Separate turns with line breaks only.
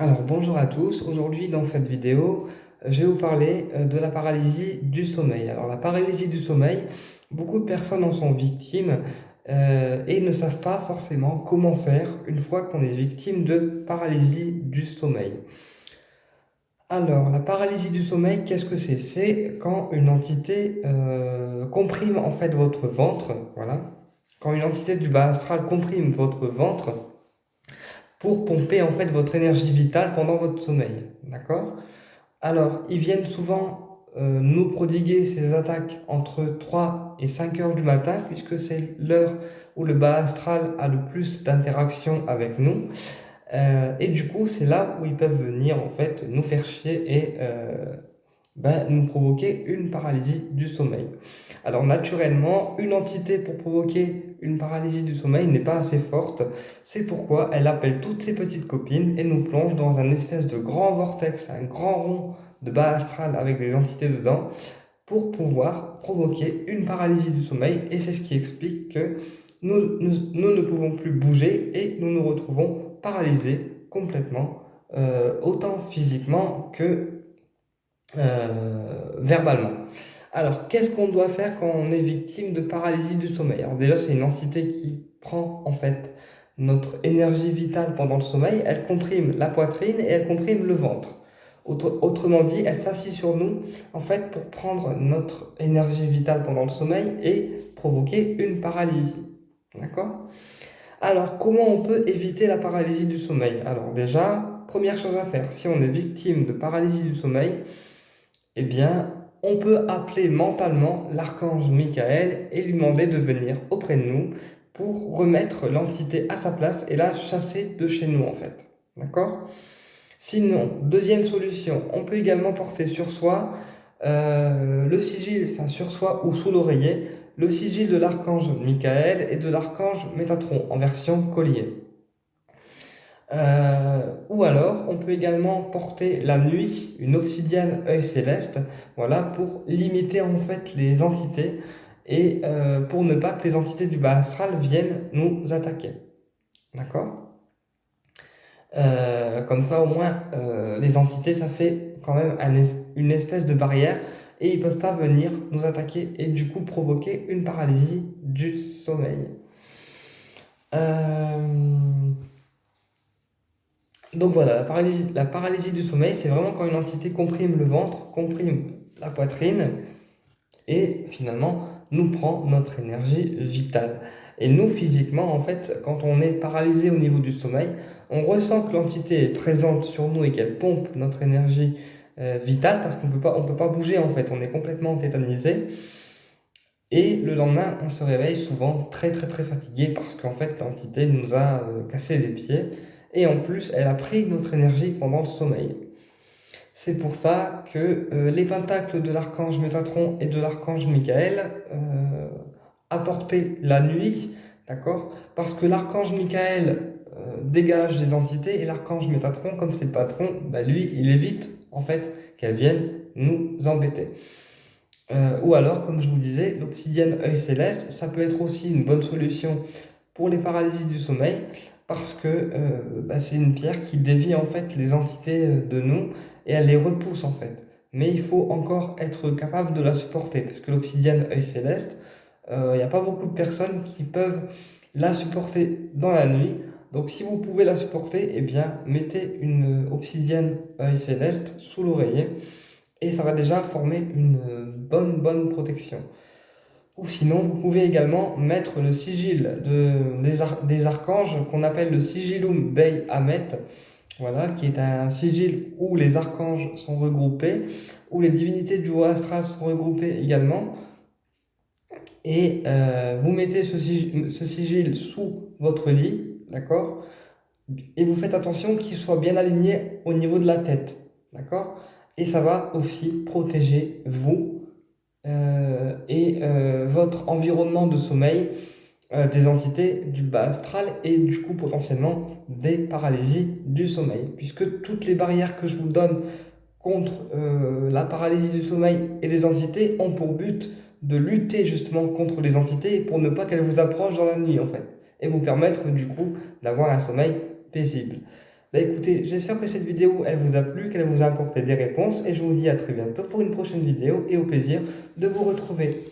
Alors bonjour à tous, aujourd'hui dans cette vidéo, je vais vous parler de la paralysie du sommeil. Alors la paralysie du sommeil, beaucoup de personnes en sont victimes et ne savent pas forcément comment faire une fois qu'on est victime de paralysie du sommeil. Alors la paralysie du sommeil, qu'est-ce que c'est? C'est quand une entité comprime en fait votre ventre, voilà. Quand une entité du bas astral comprime votre ventre pour pomper en fait votre énergie vitale pendant votre sommeil, d'accord? Alors, ils viennent souvent nous prodiguer ces attaques entre 3 et 5 heures du matin, puisque c'est l'heure où le bas astral a le plus d'interaction avec nous. Et du coup, c'est là où ils peuvent venir en fait nous faire chier et nous provoquer une paralysie du sommeil. Alors naturellement, une entité pour provoquer une paralysie du sommeil n'est pas assez forte. C'est pourquoi elle appelle toutes ses petites copines et nous plonge dans un espèce de grand vortex, un grand rond de bas astral avec des entités dedans pour pouvoir provoquer une paralysie du sommeil. Et c'est ce qui explique que nous ne pouvons plus bouger et nous nous retrouvons paralysés complètement, autant physiquement que verbalement. Alors, qu'est-ce qu'on doit faire quand on est victime de paralysie du sommeil? Alors déjà, c'est une entité qui prend en fait notre énergie vitale pendant le sommeil, elle comprime la poitrine et elle comprime le ventre. Autrement dit, elle s'assied sur nous en fait pour prendre notre énergie vitale pendant le sommeil et provoquer une paralysie. D'accord? Alors, comment on peut éviter la paralysie du sommeil? Alors déjà, première chose à faire, si on est victime de paralysie du sommeil, eh bien, on peut appeler mentalement l'archange Michael et lui demander de venir auprès de nous pour remettre l'entité à sa place et la chasser de chez nous en fait. D'accord? Sinon, deuxième solution, on peut également porter sur soi le sigil, enfin sur soi ou sous l'oreiller, le sigil de l'archange Michael et de l'archange Métatron en version collier. Ou alors, on peut également porter la nuit une obsidienne œil céleste, voilà, pour limiter en fait les entités et pour ne pas que les entités du bas astral viennent nous attaquer. D'accord? Comme ça, au moins, les entités, ça fait quand même une espèce de barrière et ils ne peuvent pas venir nous attaquer et du coup provoquer une paralysie du sommeil. Euh, Donc voilà, la paralysie du sommeil, c'est vraiment quand une entité comprime le ventre, comprime la poitrine et finalement nous prend notre énergie vitale. Et nous, physiquement, en fait, quand on est paralysé au niveau du sommeil, on ressent que l'entité est présente sur nous et qu'elle pompe notre énergie vitale parce on peut pas bouger en fait, on est complètement tétanisé. Et le lendemain, on se réveille souvent très très très fatigué parce qu'en fait l'entité nous a cassé les pieds et en plus elle a pris notre énergie pendant le sommeil. C'est pour ça que les pentacles de l'archange Métatron et de l'archange Michael apportaient la nuit, d'accord? Parce que l'archange Michael dégage les entités et l'archange Métatron, comme c'est le patron, bah lui il évite en fait qu'elles viennent nous embêter. Ou alors, comme je vous disais, l'obsidienne œil céleste, ça peut être aussi une bonne solution pour les paralysies du sommeil, parce que c'est une pierre qui dévie en fait les entités de nous et elle les repousse en fait. Mais il faut encore être capable de la supporter, parce que l'obsidienne œil céleste, il n'y a pas beaucoup de personnes qui peuvent la supporter dans la nuit. Donc si vous pouvez la supporter, eh bien mettez une obsidienne œil céleste sous l'oreiller et ça va déjà former une bonne protection. Ou sinon, vous pouvez également mettre le sigil des archanges qu'on appelle le sigillum Dei Hamet, voilà, qui est un sigil où les archanges sont regroupés, où les divinités du haut astral sont regroupées également. Et vous mettez ce sigil sous votre lit, d'accord? Et vous faites attention qu'il soit bien aligné au niveau de la tête, d'accord? Et ça va aussi protéger vous et votre environnement de sommeil des entités du bas astral et du coup potentiellement des paralysies du sommeil. Puisque toutes les barrières que je vous donne contre la paralysie du sommeil et les entités ont pour but de lutter justement contre les entités pour ne pas qu'elles vous approchent dans la nuit en fait. Et vous permettre du coup d'avoir un sommeil paisible. Bah écoutez, j'espère que cette vidéo, elle vous a plu, qu'elle vous a apporté des réponses, et je vous dis à très bientôt pour une prochaine vidéo, et au plaisir de vous retrouver.